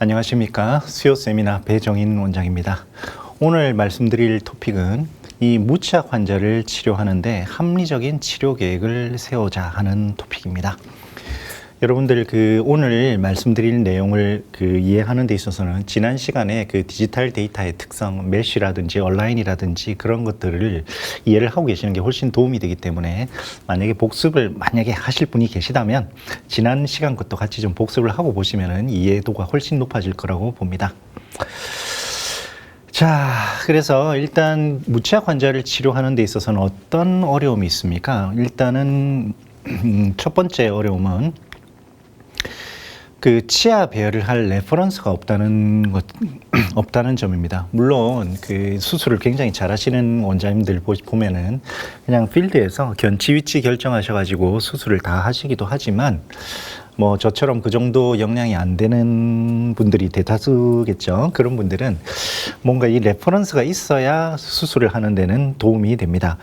안녕하십니까. 수요 세미나 배정인 원장입니다. 오늘 말씀드릴 토픽은 이 무치약 환자를 치료하는데 합리적인 치료 계획을 세우자 하는 토픽입니다. 여러분들 오늘 말씀드릴 내용을 이해하는 데 있어서는 지난 시간에 디지털 데이터의 특성, 메쉬라든지 온라인이라든지 그런 것들을 이해를 하고 계시는 게 훨씬 도움이 되기 때문에 만약에 복습을 하실 분이 계시다면 지난 시간 것도 같이 좀 복습을 하고 보시면은 이해도가 훨씬 높아질 거라고 봅니다. 자, 그래서 일단 무치약 환자를 치료하는 데 있어서는 어떤 어려움이 있습니까? 일단은 첫 번째 어려움은 치아 배열을 할 레퍼런스가 없다는 점입니다. 물론 수술을 굉장히 잘하시는 원장님들 보면은 그냥 필드에서 견치 위치 결정하셔가지고 수술을 다 하시기도 하지만 뭐 저처럼 그 정도 역량이 안 되는 분들이 대다수겠죠. 그런 분들은 뭔가 이 레퍼런스가 있어야 수술을 하는 데는 도움이 됩니다.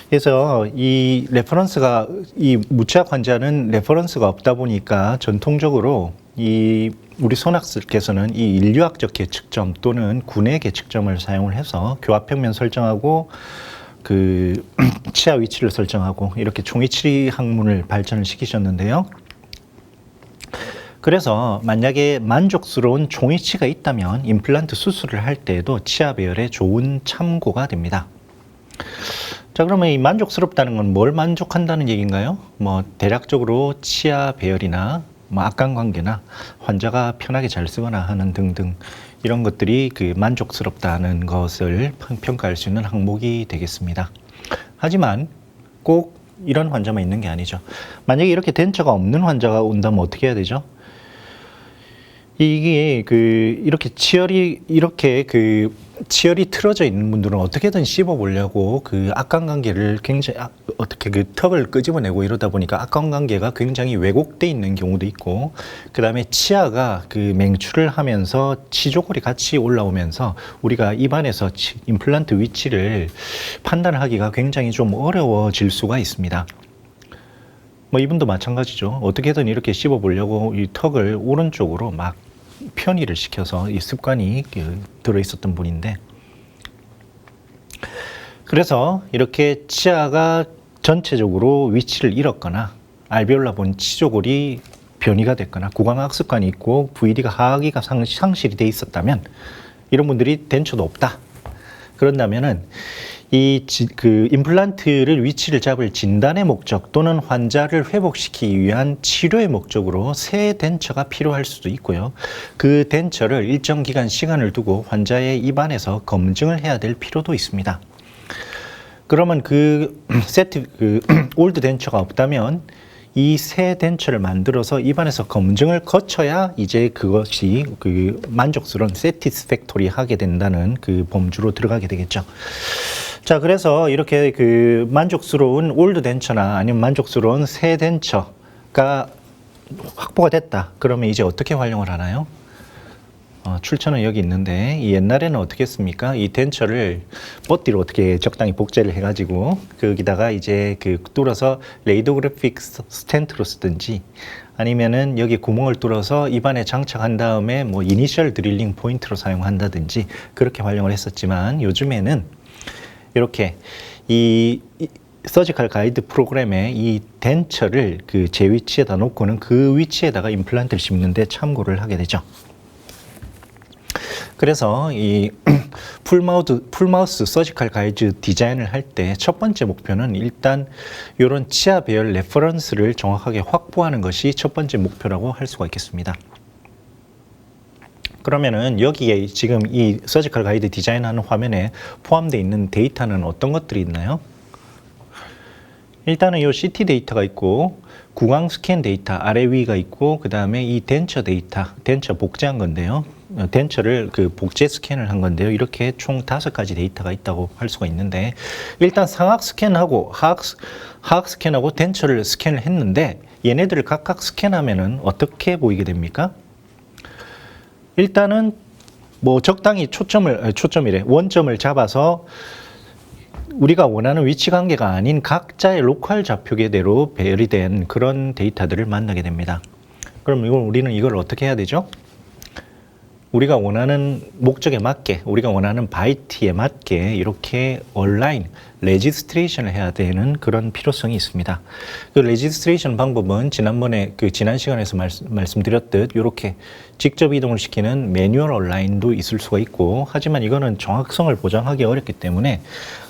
그래서 이 무치약 환자는 레퍼런스가 없다 보니까 전통적으로 우리 손학습께서는 이 인류학적 계측점 또는 군의 계측점을 사용을 해서 교합평면 설정하고 치아 위치를 설정하고 이렇게 종이치리 학문을 발전을 시키셨는데요. 그래서 만약에 만족스러운 종이치가 있다면 임플란트 수술을 할 때에도 치아 배열에 좋은 참고가 됩니다. 자, 그러면 이 만족스럽다는 건 뭘 만족한다는 얘기인가요? 뭐 대략적으로 치아 배열이나 악관관계나 환자가 편하게 잘 쓰거나 하는 등등 이런 것들이 만족스럽다는 것을 평가할 수 있는 항목이 되겠습니다. 하지만 꼭 이런 환자만 있는 게 아니죠. 만약에 이렇게 덴처가 없는 환자가 온다면 어떻게 해야 되죠? 이게 이렇게 치열이 틀어져 있는 분들은 어떻게든 씹어보려고 악관관계를 굉장히 어떻게 턱을 끄집어내고 이러다 보니까 악관관계가 굉장히 왜곡돼 있는 경우도 있고, 그 다음에 치아가 맹출을 하면서 치조골이 같이 올라오면서 우리가 입안에서 임플란트 위치를 판단하기가 굉장히 좀 어려워질 수가 있습니다. 뭐 이분도 마찬가지죠. 어떻게든 이렇게 씹어보려고 이 턱을 오른쪽으로 막 편의를 시켜서 이 습관이 들어있었던 분인데, 그래서 이렇게 치아가 전체적으로 위치를 잃었거나 알베올라 본 치조골이 변이가 됐거나 구강악습관이 있고 VD가 하악이가 상실이 돼 있었다면 이런 분들이 덴처도 없다. 그런다면은 임플란트를 위치를 잡을 진단의 목적 또는 환자를 회복시키기 위한 치료의 목적으로 새 덴처가 필요할 수도 있고요. 그 덴처를 일정 기간 시간을 두고 환자의 입안에서 검증을 해야 될 필요도 있습니다. 그러면 올드 덴처가 없다면 이 새 덴처를 만들어서 입안에서 검증을 거쳐야 이제 그것이 만족스러운 satisfactory 하게 된다는 범주로 들어가게 되겠죠. 자, 그래서 이렇게 만족스러운 올드 덴처나 아니면 만족스러운 새 덴처가 확보가 됐다. 그러면 이제 어떻게 활용을 하나요? 출처는 여기 있는데, 옛날에는 어떻게 했습니까? 이 덴처를 뽀띠로 어떻게 적당히 복제를 해가지고 거기다가 이제 뚫어서 레이도그래픽 스텐트로 쓰든지 아니면은 여기 구멍을 뚫어서 입안에 장착한 다음에 뭐 이니셜 드릴링 포인트로 사용한다든지 그렇게 활용을 했었지만, 요즘에는 이렇게 이 서지컬 가이드 프로그램에 이 덴처를 제 위치에다 놓고는 그 위치에다가 임플란트를 심는데 참고를 하게 되죠. 그래서 이 풀마우스 서지컬 가이드 디자인을 할 때 첫 번째 목표는 일단 이런 치아 배열 레퍼런스를 정확하게 확보하는 것이 첫 번째 목표라고 할 수가 있겠습니다. 그러면은 여기에 지금 이 서지컬 가이드 디자인하는 화면에 포함되어 있는 데이터는 어떤 것들이 있나요? 일단은 이 CT 데이터가 있고 구강 스캔 데이터 아래 위가 있고, 그 다음에 이 덴처 데이터, 덴처 복제한 건데요. 덴처를 복제 스캔을 한 건데요. 이렇게 총 5가지 데이터가 있다고 할 수가 있는데, 일단 상악 스캔하고 하악 스캔하고 덴처를 스캔을 했는데 얘네들을 각각 스캔하면은 어떻게 보이게 됩니까? 일단은 뭐 적당히 원점을 잡아서 우리가 원하는 위치 관계가 아닌 각자의 로컬 좌표계대로 배열이 된 그런 데이터들을 만나게 됩니다. 그럼 우리는 이걸 어떻게 해야 되죠? 우리가 원하는 목적에 맞게, 우리가 원하는 바이트에 맞게 이렇게 온라인 레지스트레이션을 해야 되는 그런 필요성이 있습니다. 그 레지스트레이션 방법은 지난번에 지난 시간에서 말씀드렸듯 이렇게 직접 이동을 시키는 매뉴얼 온라인도 있을 수가 있고, 하지만 이거는 정확성을 보장하기 어렵기 때문에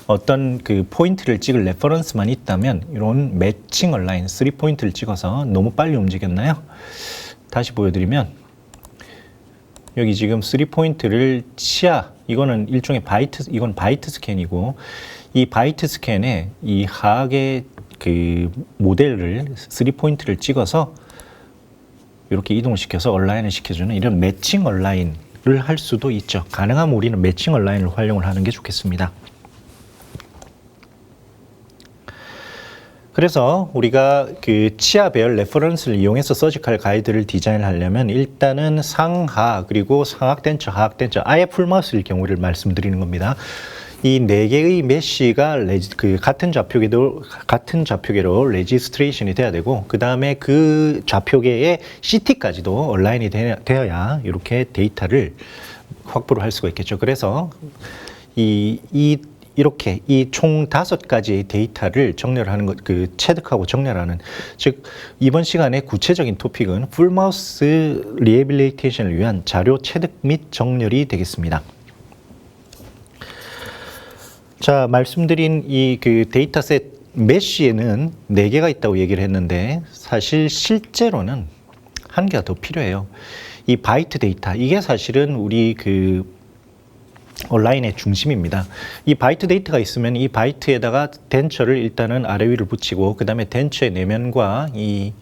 어떤 그 포인트를 찍을 레퍼런스만 있다면 이런 매칭 온라인 3포인트를 찍어서 너무 빨리 움직였나요? 다시 보여드리면 여기 지금 3포인트를 치아, 이거는 일종의 이건 바이트 스캔이고, 이 바이트 스캔에 이 하악의 그 모델을 3포인트를 찍어서 이렇게 이동을 시켜서 온라인을 시켜주는 이런 매칭 온라인을 할 수도 있죠. 가능하면 우리는 매칭 온라인을 활용을 하는 게 좋겠습니다. 그래서 우리가 그 치아배열 레퍼런스를 이용해서 서지컬 가이드를 디자인하려면 일단은 상하 그리고 상악 덴처, 하악 덴처, 아예 풀마우스일 경우를 말씀드리는 겁니다. 이 네 개의 메쉬가 같은 좌표계로 레지스트레이션이 돼야 되고, 그 다음에 그 좌표계의 CT까지도 온라인이 되어야 이렇게 데이터를 확보를 할 수가 있겠죠. 그래서 이렇게 이 총 5가지의 데이터를 정렬하는 것, 체득하고 정렬하는, 즉 이번 시간의 구체적인 토픽은 풀마우스 리해빌리테이션을 위한 자료 체득 및 정렬이 되겠습니다. 자, 말씀드린 이 데이터셋 메쉬에는 4개가 있다고 얘기를 했는데, 사실 실제로는 1개가 더 필요해요. 이 바이트 데이터, 이게 사실은 우리 온라인의 중심입니다. 이 바이트 데이터가 있으면 이 바이트에다가 덴처를 일단은 아래 위를 붙이고, 그 다음에 덴처의 내면과 이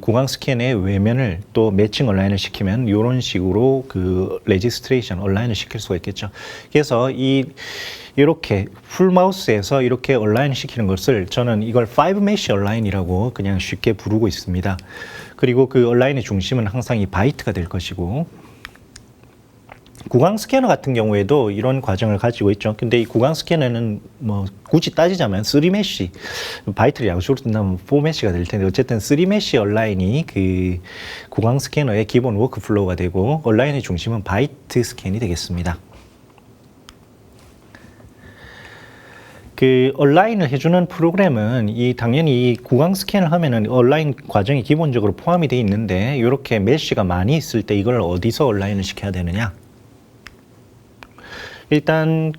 구강 스캔의 외면을 또 매칭 온라인을 시키면 이런 식으로 레지스트레이션 온라인을 시킬 수가 있겠죠. 그래서 이렇게 풀마우스에서 이렇게 온라인 시키는 것을 저는 이걸 5메쉬 온라인이라고 그냥 쉽게 부르고 있습니다. 그리고 그 온라인의 중심은 항상 이 바이트가 될 것이고, 구강 스캐너 같은 경우에도 이런 과정을 가지고 있죠. 근데 이 구강 스캐너는 뭐 굳이 따지자면 3메쉬, 바이트를 양수로 쓴다면 4메쉬가 될 텐데, 어쨌든 3메쉬 온라인이 구강 스캐너의 기본 워크플로우가 되고, 온라인의 중심은 바이트 스캔이 되겠습니다. 온라인을 해주는 프로그램은 당연히 이 구강 스캔을 하면은 온라인 과정이 기본적으로 포함이 되어 있는데, 이렇게 메쉬가 많이 있을 때 이걸 어디서 온라인을 시켜야 되느냐? 일단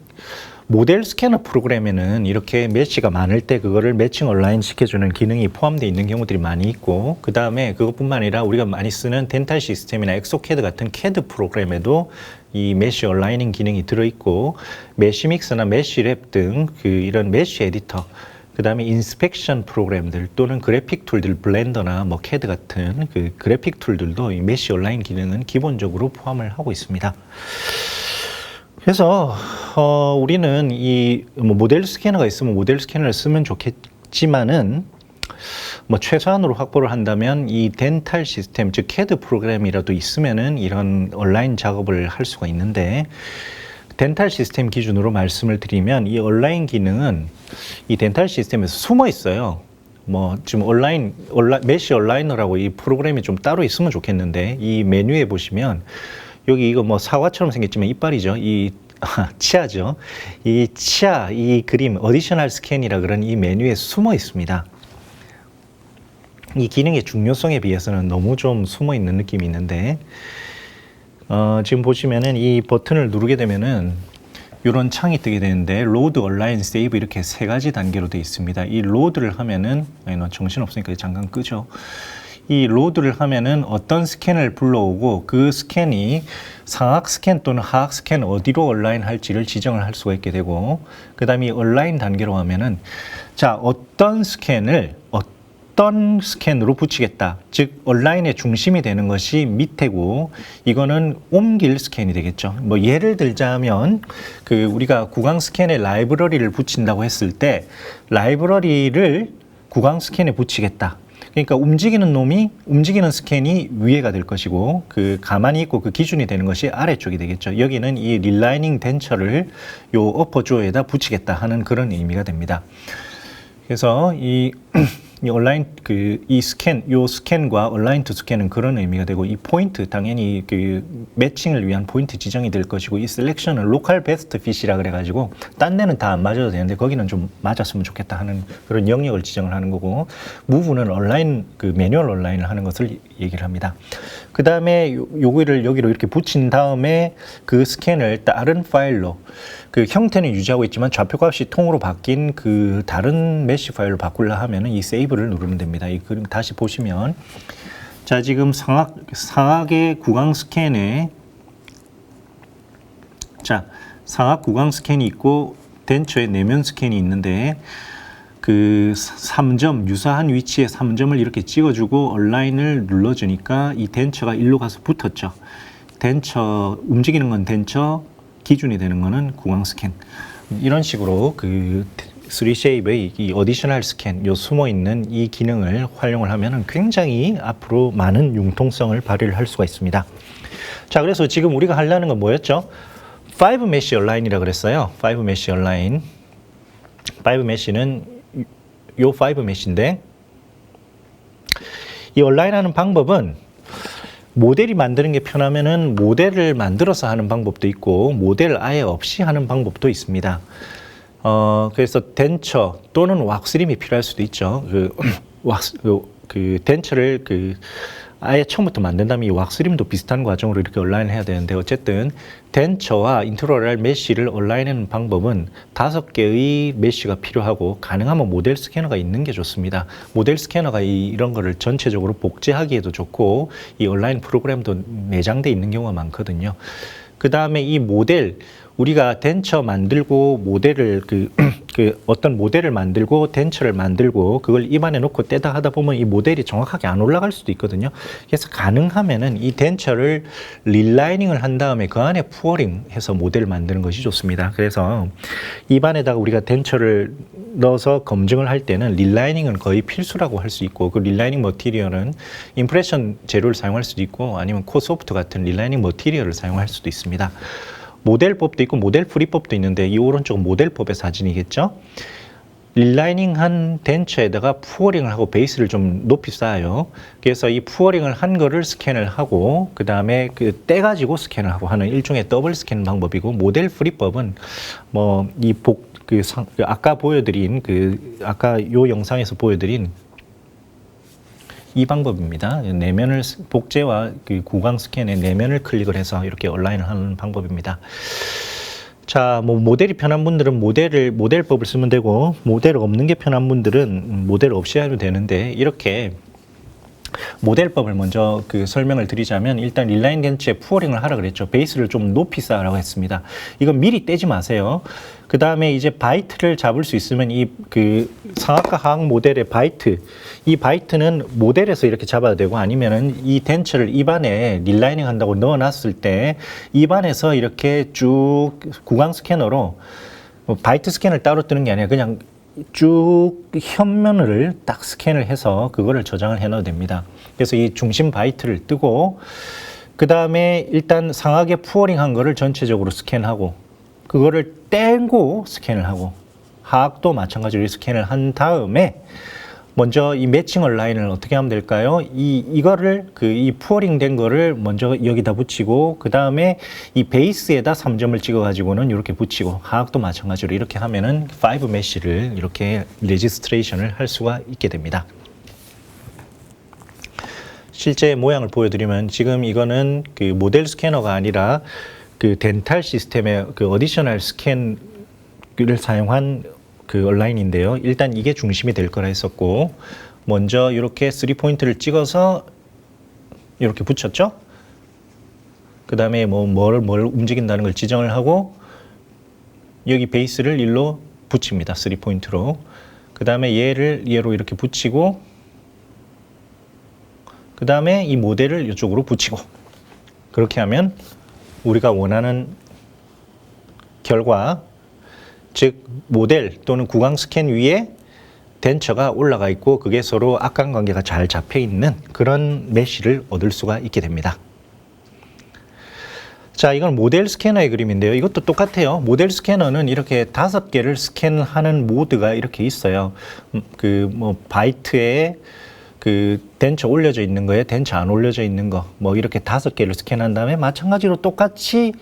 모델 스캐너 프로그램에는 이렇게 메쉬가 많을 때 그거를 매칭 온라인 시켜주는 기능이 포함되어 있는 경우들이 많이 있고, 그 다음에 그것뿐만 아니라 우리가 많이 쓰는 덴탈 시스템이나 엑소캐드 같은 캐드 프로그램에도 이 메쉬 온라이닝 기능이 들어있고, 메쉬믹스나 메쉬랩 등 이런 메쉬 에디터, 그 다음에 인스펙션 프로그램들 또는 그래픽 툴들, 블렌더나 뭐 캐드 같은 그래픽 툴들도 이 메쉬 온라인 기능은 기본적으로 포함을 하고 있습니다. 그래서 우리는 모델 스캐너가 있으면 모델 스캐너를 쓰면 좋겠지만은, 뭐 최소한으로 확보를 한다면 이 덴탈 시스템, 즉 캐드 프로그램이라도 있으면은 이런 온라인 작업을 할 수가 있는데, 덴탈 시스템 기준으로 말씀을 드리면 이 온라인 기능은 이 덴탈 시스템에서 숨어 있어요. 뭐 지금 메쉬 온라이너라고 이 프로그램이 좀 따로 있으면 좋겠는데, 이 메뉴에 보시면 여기 이거 뭐 사과처럼 생겼지만 이빨이죠. 치아죠. 이 치아, 이 그림, 어디셔널 스캔이라 그런 이 메뉴에 숨어 있습니다. 이 기능의 중요성에 비해서는 너무 좀 숨어 있는 느낌이 있는데, 지금 보시면은 이 버튼을 누르게 되면은 이런 창이 뜨게 되는데, 로드, 온라인, 세이브 이렇게 3가지 단계로 되어 있습니다. 이 로드를 하면은, 정신없으니까 잠깐 끄죠. 이 로드를 하면은 어떤 스캔을 불러오고, 그 스캔이 상악 스캔 또는 하악 스캔 어디로 온라인 할지를 지정을 할 수가 있게 되고, 그 다음에 온라인 단계로 하면은, 자, 어떤 스캔으로 붙이겠다. 즉 온라인의 중심이 되는 것이 밑에고, 이거는 옮길 스캔이 되겠죠. 뭐 예를 들자면 우리가 구강 스캔에 라이브러리를 붙인다고 했을 때, 라이브러리를 구강 스캔에 붙이겠다. 그러니까 움직이는 스캔이 위에가 될 것이고, 가만히 있고 기준이 되는 것이 아래쪽이 되겠죠. 여기는 이 릴라이닝 덴처를 요 어퍼 조에다 붙이겠다 하는 그런 의미가 됩니다. 그래서 이 온라인 이 스캔, 요 스캔과 온라인 투 스캔은 그런 의미가 되고, 이 포인트 당연히 매칭을 위한 포인트 지정이 될 것이고, 이 셀렉션은 로컬 베스트 핏이라 그래가지고 딴 데는 다 안 맞아도 되는데 거기는 좀 맞았으면 좋겠다 하는 그런 영역을 지정을 하는 거고, 무브는 온라인 매뉴얼 온라인을 하는 것을 얘기를 합니다. 그 다음에 요거를 여기로 이렇게 붙인 다음에 그 스캔을 다른 파일로, 형태는 유지하고 있지만 좌표값이 통으로 바뀐 다른 메쉬 파일로 바꾸려 하면은 이 세이브를 누르면 됩니다. 이 그림 다시 보시면, 자, 지금 상악의 구강 스캔에, 자, 상악 구강 스캔이 있고 덴처의 내면 스캔이 있는데, 3점, 유사한 위치에 3점을 이렇게 찍어주고 온라인을 눌러주니까 이 덴처가 일로 가서 붙었죠. 덴처, 움직이는 건 덴처, 기준이 되는 거는 구강 스캔. 이런 식으로 3쉐입의 이 어디셔널 스캔, 요 숨어 있는 이 기능을 활용을 하면 굉장히 앞으로 많은 융통성을 발휘를 할 수가 있습니다. 자, 그래서 지금 우리가 하려는 건 뭐였죠? 5 메쉬 온라인이라 그랬어요. 5 메쉬 온라인. 5 메쉬는 요 5 메쉬인데, 이 온라인 하는 방법은 모델이 만드는 게 편하면은 모델을 만들어서 하는 방법도 있고, 모델 아예 없이 하는 방법도 있습니다. 그래서 덴처 또는 왁스림이 필요할 수도 있죠. 덴처를 아예 처음부터 만든다면 이 왁스림도 비슷한 과정으로 이렇게 온라인을 해야 되는데, 어쨌든 덴처와 인트로럴 메쉬를 온라인하는 방법은 5개의 메쉬가 필요하고, 가능하면 모델 스캐너가 있는 게 좋습니다. 모델 스캐너가 이런 거를 전체적으로 복제하기에도 좋고, 이 온라인 프로그램도 내장돼 있는 경우가 많거든요. 그 다음에 이 모델, 우리가 덴처 만들고 모델을 어떤 모델을 만들고 덴처를 만들고 그걸 입안에 놓고 떼다 하다 보면 이 모델이 정확하게 안 올라갈 수도 있거든요. 그래서 가능하면은 이 덴처를 릴라이닝을 한 다음에 그 안에 푸어링 해서 모델을 만드는 것이 좋습니다. 그래서 입안에다가 우리가 덴처를 넣어서 검증을 할 때는 릴라이닝은 거의 필수라고 할 수 있고, 그 릴라이닝 머티리얼은 임프레션 재료를 사용할 수도 있고, 아니면 코소프트 같은 릴라이닝 머티리얼을 사용할 수도 있습니다. 모델법도 있고 모델 프리법도 있는데, 이 오른쪽은 모델법의 사진이겠죠. 릴라이닝한 덴처에다가 푸어링을 하고 베이스를 좀 높이 쌓아요. 그래서 이 푸어링을 한 거를 스캔을 하고, 그 다음에 떼가지고 스캔을 하고 하는 일종의 더블 스캔 방법이고, 모델 프리법은 아까 보여드린 아까 요 영상에서 보여드린 이 방법입니다. 내면을 복제와 구강 스캔의 내면을 클릭을 해서 이렇게 온라인을 하는 방법입니다. 자, 모델이 편한 분들은 모델법을 쓰면 되고, 모델 없는 게 편한 분들은 모델 없이 하면 되는데, 이렇게 모델법을 먼저 설명을 드리자면, 일단 릴라인 덴처에 푸어링을 하라 그랬죠. 베이스를 좀 높이 쌓으라고 했습니다. 이건 미리 떼지 마세요. 그 다음에 이제 바이트를 잡을 수 있으면 상악과 하악 모델의 바이트, 이 바이트는 모델에서 이렇게 잡아야 되고, 아니면은 이 덴처를 입안에 릴라이닝 한다고 넣어놨을 때 입안에서 이렇게 쭉 구강 스캐너로, 바이트 스캔을 따로 뜨는 게 아니라 그냥 쭉 현면을 딱 스캔을 해서 그거를 저장을 해 넣어도 됩니다. 그래서 이 중심 바이트를 뜨고, 그 다음에 일단 상하게 푸어링 한 거를 전체적으로 스캔하고, 그거를 떼고 스캔을 하고, 하악도 마찬가지로 스캔을 한 다음에 먼저 이 매칭 온라인을 어떻게 하면 될까요? 이거를 이 푸어링 된 거를 먼저 여기다 붙이고, 그 다음에 이 베이스에다 3점을 찍어 가지고는 이렇게 붙이고, 하악도 마찬가지로 이렇게 하면은 5 메쉬를 이렇게 레지스트레이션을 할 수가 있게 됩니다. 실제 모양을 보여드리면, 지금 이거는 모델 스캐너가 아니라 덴탈 시스템의 어디셔널 스캔을 사용한 온라인인데요. 일단 이게 중심이 될 거라 했었고, 먼저 이렇게 3포인트를 찍어서 이렇게 붙였죠. 그 다음에 뭘 움직인다는 걸 지정을 하고, 여기 베이스를 일로 붙입니다. 3포인트로. 그 다음에 얘로 이렇게 붙이고, 그 다음에 이 모델을 이쪽으로 붙이고, 그렇게 하면 우리가 원하는 결과, 즉 모델 또는 구강 스캔 위에 덴처가 올라가 있고, 그게 서로 악관관계가 잘 잡혀 있는 그런 메쉬를 얻을 수가 있게 됩니다. 자, 이건 모델 스캐너의 그림인데요. 이것도 똑같아요. 모델 스캐너는 이렇게 5개를 스캔하는 모드가 이렇게 있어요. 그 뭐 바이트에 그 덴처 올려져 있는 거에 덴처 안 올려져 있는 거 뭐 이렇게 5개를 스캔한 다음에 마찬가지로 똑같이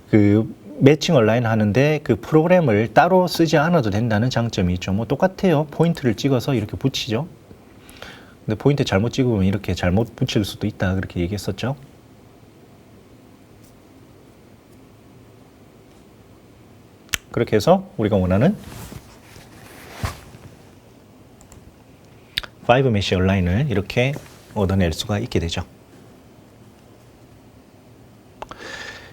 그 매칭 얼라인 하는데 그 프로그램을 따로 쓰지 않아도 된다는 장점이 있죠. 뭐 똑같아요. 포인트를 찍어서 이렇게 붙이죠. 근데 포인트 잘못 찍으면 이렇게 잘못 붙일 수도 있다 그렇게 얘기했었죠. 그렇게 해서 우리가 원하는 5 메쉬 얼라인을 이렇게 얻어낼 수가 있게 되죠.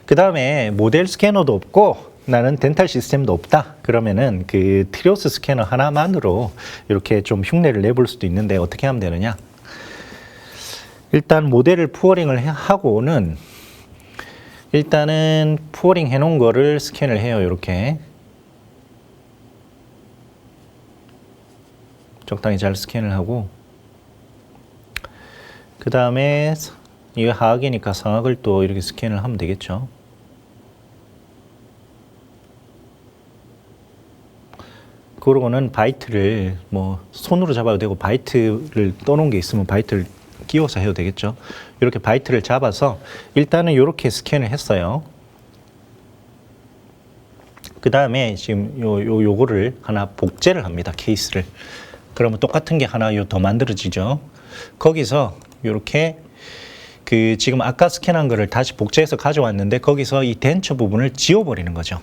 그 다음에 모델 스캐너도 없고 나는 덴탈 시스템도 없다. 그러면은 그 트리오스 스캐너 하나만으로 이렇게 좀 흉내를 내볼 수도 있는데 어떻게 하면 되느냐? 일단 모델을 푸어링을 하고는 일단은 푸어링 해놓은 거를 스캔을 해요. 이렇게 적당히 잘 스캔을 하고 그 다음에 이거 하악이니까 상악을 또 이렇게 스캔을 하면 되겠죠. 그러고는 바이트를 뭐 손으로 잡아도 되고 바이트를 떠놓은 게 있으면 바이트를 끼워서 해도 되겠죠. 이렇게 바이트를 잡아서 일단은 이렇게 스캔을 했어요. 그 다음에 지금 요거를 하나 복제를 합니다. 케이스를. 그러면 똑같은 게 하나 더 만들어지죠. 거기서 이렇게 그 지금 아까 스캔한 거를 다시 복제해서 가져왔는데 거기서 이 덴처 부분을 지워버리는 거죠.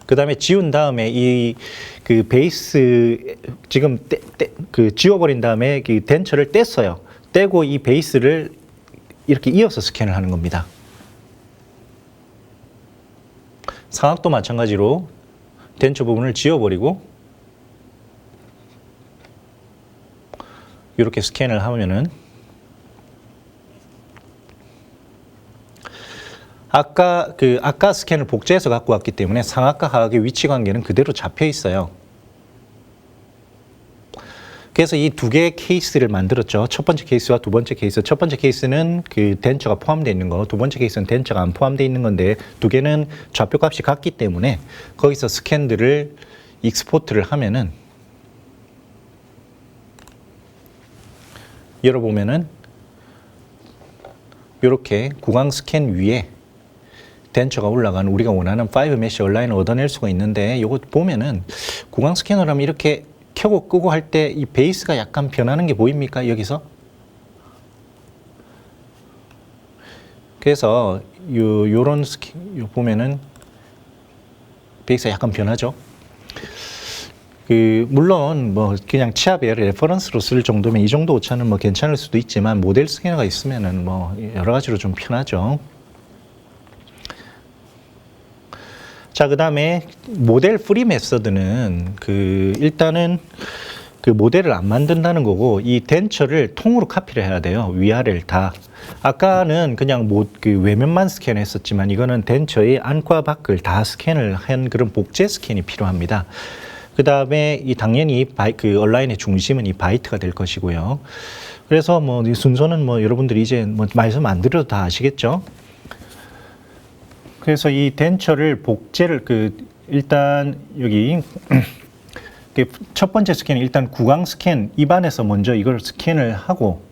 그 다음에 지운 다음에 이 그 베이스 지금 그 지워버린 다음에 그 덴처를 뗐어요. 떼고 이 베이스를 이렇게 이어서 스캔을 하는 겁니다. 상악도 마찬가지로 덴처 부분을 지워버리고 이렇게 스캔을 하면은 아까 스캔을 복제해서 갖고 왔기 때문에 상악과 하악의 위치 관계는 그대로 잡혀 있어요. 그래서 이 두 개의 케이스를 만들었죠. 첫 번째 케이스와 두 번째 케이스. 첫 번째 케이스는 그 덴처가 포함되어 있는 거, 두 번째 케이스는 덴처가 안 포함되어 있는 건데 두 개는 좌표값이 같기 때문에 거기서 스캔들을 익스포트를 하면은 열어보면은 이렇게 구강 스캔 위에 덴처가 올라간 우리가 원하는 5 메쉬 얼라인을 얻어낼 수가 있는데 이거 보면은 구강 스캐너라면 이렇게 켜고 끄고 할 때 이 베이스가 약간 변하는 게 보입니까? 여기서? 그래서 요런 스캔 보면은 베이스가 약간 변하죠. 물론 뭐 그냥 치아배열 레퍼런스로 쓸 정도면 이 정도 오차는 뭐 괜찮을 수도 있지만 모델 스캐너가 있으면은 뭐 여러 가지로 좀 편하죠. 자, 그 다음에 모델 프리 메서드는 일단은 그 모델을 안 만든다는 거고 이 덴처를 통으로 카피를 해야 돼요. 위아래를 다. 아까는 그냥 그 외면만 스캔했었지만 이거는 덴처의 안과 밖을 다 스캔을 한 그런 복제 스캔이 필요합니다. 그 다음에 당연히 그 얼라인의 중심은 이 바이트가 될 것이고요. 그래서 뭐 이 순서는 뭐 여러분들이 이제 뭐 말씀 안 드려도 다 아시겠죠? 그래서 이 덴처를 복제를 일단 여기 첫 번째 스캔은 일단 구강 스캔 입안에서 먼저 이걸 스캔을 하고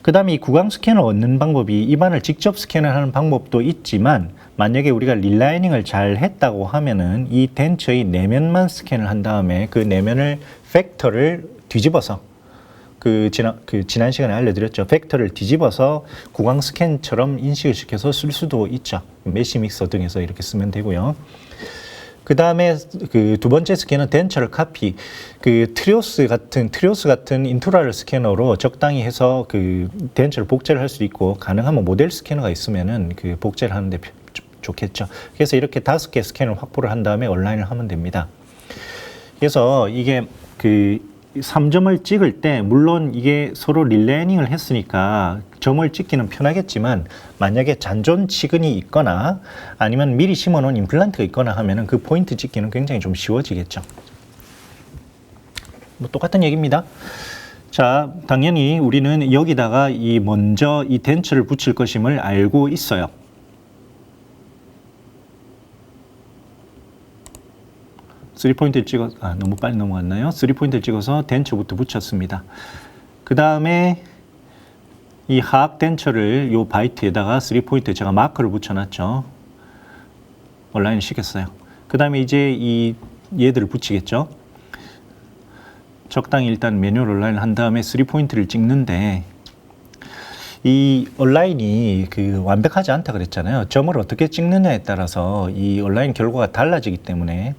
그 다음에 이 구강 스캔을 얻는 방법이 입안을 직접 스캔을 하는 방법도 있지만 만약에 우리가 릴라이닝을 잘 했다고 하면은 이 덴처의 내면만 스캔을 한 다음에 그 내면을 팩터를 뒤집어서 지난 시간에 알려드렸죠. 팩터를 뒤집어서 구강 스캔처럼 인식을 시켜서 쓸 수도 있죠. 메쉬 믹서 등에서 이렇게 쓰면 되고요. 그 다음에 두 번째 스캔은 덴처를 카피. 트리오스 같은 인트라를 스캐너로 적당히 해서 덴처를 복제를 할 수 있고 가능하면 모델 스캐너가 있으면은 복제를 하는데 좋겠죠. 그래서 이렇게 5개 스캔을 확보를 한 다음에 온라인을 하면 됩니다. 그래서 이게 3점을 찍을 때 물론 이게 서로 릴레이닝을 했으니까 점을 찍기는 편하겠지만 만약에 잔존 치근이 있거나 아니면 미리 심어놓은 임플란트가 있거나 하면은 그 포인트 찍기는 굉장히 좀 쉬워지겠죠. 뭐 똑같은 얘기입니다. 자, 당연히 우리는 여기다가 먼저 이 덴처를 붙일 것임을 알고 있어요. (3포인트를) 찍어 너무 빨리 넘어갔나요? (3포인트를) 찍어서 덴처부터 붙였습니다. 그 다음에 이 하악 덴처를 요 바이트에다가 (3포인트) 제가 마커를 붙여놨죠. 온라인을 시켰어요. 그 다음에 이제 얘들을 붙이겠죠. 적당히 일단 매뉴얼 온라인을 한 다음에 3포인트를 찍는데, 이 온라인이 완벽하지 않다 그랬잖아요. 점을 어떻게 찍느냐에 따라서 이 온라인 결과가 달라지기 때문에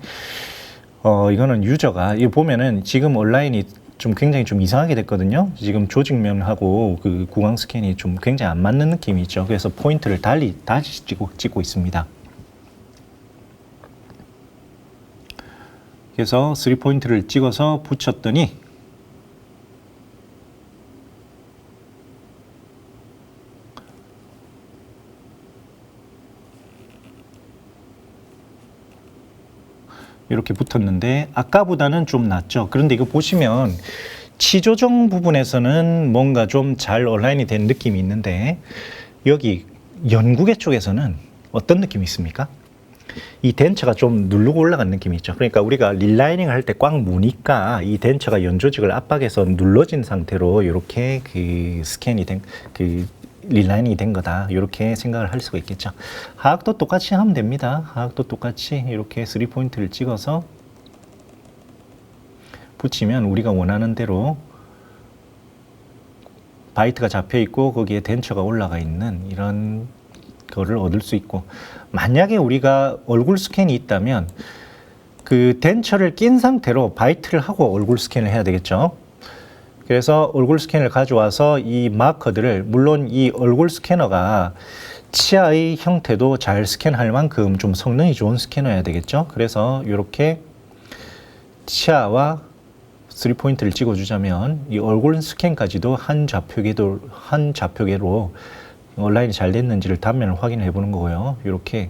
이거는 유저가 이거 보면은 지금 온라인이 좀 굉장히 좀 이상하게 됐거든요. 지금 조직면하고 구강 스캔이 좀 굉장히 안 맞는 느낌이 있죠. 그래서 포인트를 다시 찍고 있습니다. 그래서 3포인트를 찍어서 붙였더니 이렇게 붙었는데 아까보다는 좀 낫죠. 그런데 이거 보시면 치 조정 부분에서는 뭔가 좀 잘 온라인이 된 느낌이 있는데, 여기 연구개 쪽에서는 어떤 느낌이 있습니까? 이 덴처가 좀 누르고 올라간 느낌이 있죠. 그러니까 우리가 릴라이닝을 할 때 꽉 무니까 이 덴처가 연조직을 압박해서 눌러진 상태로 이렇게 스캔이 된, 릴라이닝이 된 거다. 이렇게 생각을 할 수가 있겠죠. 하악도 똑같이 하면 됩니다. 하악도 똑같이 이렇게 3포인트를 찍어서 붙이면 우리가 원하는 대로 바이트가 잡혀 있고 거기에 덴처가 올라가 있는 이런 거를 얻을 수 있고, 만약에 우리가 얼굴 스캔이 있다면 덴처를 낀 상태로 바이트를 하고 얼굴 스캔을 해야 되겠죠. 그래서 얼굴 스캔을 가져와서 이 마커들을, 물론 이 얼굴 스캐너가 치아의 형태도 잘 스캔할 만큼 좀 성능이 좋은 스캐너여야 되겠죠. 그래서 이렇게 치아와 3포인트를 찍어주자면 이 얼굴 스캔까지도 한 좌표계로 온라인이 잘 됐는지를 단면을 확인해 보는 거고요. 이렇게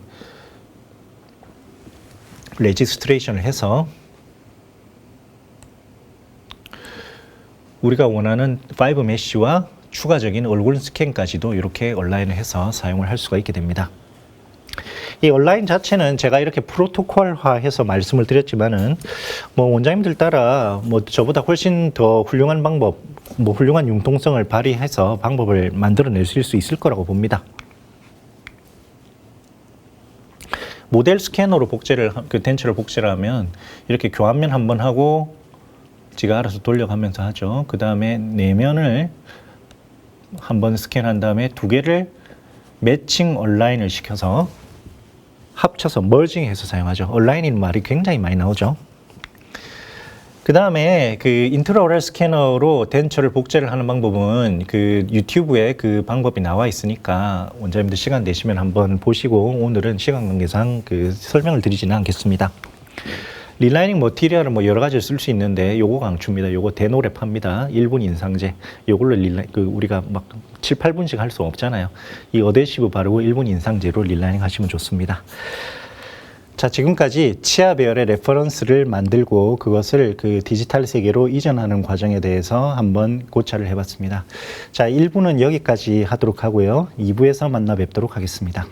레지스트레이션을 해서 우리가 원하는 5 메쉬와 추가적인 얼굴 스캔까지도 이렇게 온라인을 해서 사용을 할 수가 있게 됩니다. 이 온라인 자체는 제가 이렇게 프로토콜화해서 말씀을 드렸지만은 원장님들 따라 저보다 훨씬 더 훌륭한 방법, 훌륭한 융통성을 발휘해서 방법을 만들어낼 수 있을 거라고 봅니다. 모델 스캐너로 덴처를 복제를 하면 이렇게 교환면 한번 하고 지가 알아서 돌려가면서 하죠. 그 다음에 내면을 한번 스캔한 다음에 두 개를 매칭 온라인을 시켜서 합쳐서 멀징해서 사용하죠. 온라인이라는 말이 굉장히 많이 나오죠. 그 다음에 인트라오럴 스캐너로 덴처를 복제를 하는 방법은 유튜브에 방법이 나와 있으니까 원장님들 시간 되시면 한번 보시고, 오늘은 시간 관계상 설명을 드리지는 않겠습니다. 릴라이닝 머티리얼은 여러 가지를 쓸 수 있는데 요거 강추입니다. 요거 데노랩합니다. 1분 인상제. 요걸로 우리가 막 7, 8분씩 할 수 없잖아요. 이 어데시브 바르고 1분 인상제로 릴라이닝 하시면 좋습니다. 자, 지금까지 치아 배열의 레퍼런스를 만들고 그것을 디지털 세계로 이전하는 과정에 대해서 한번 고찰을 해봤습니다. 자, 1부는 여기까지 하도록 하고요. 2부에서 만나 뵙도록 하겠습니다.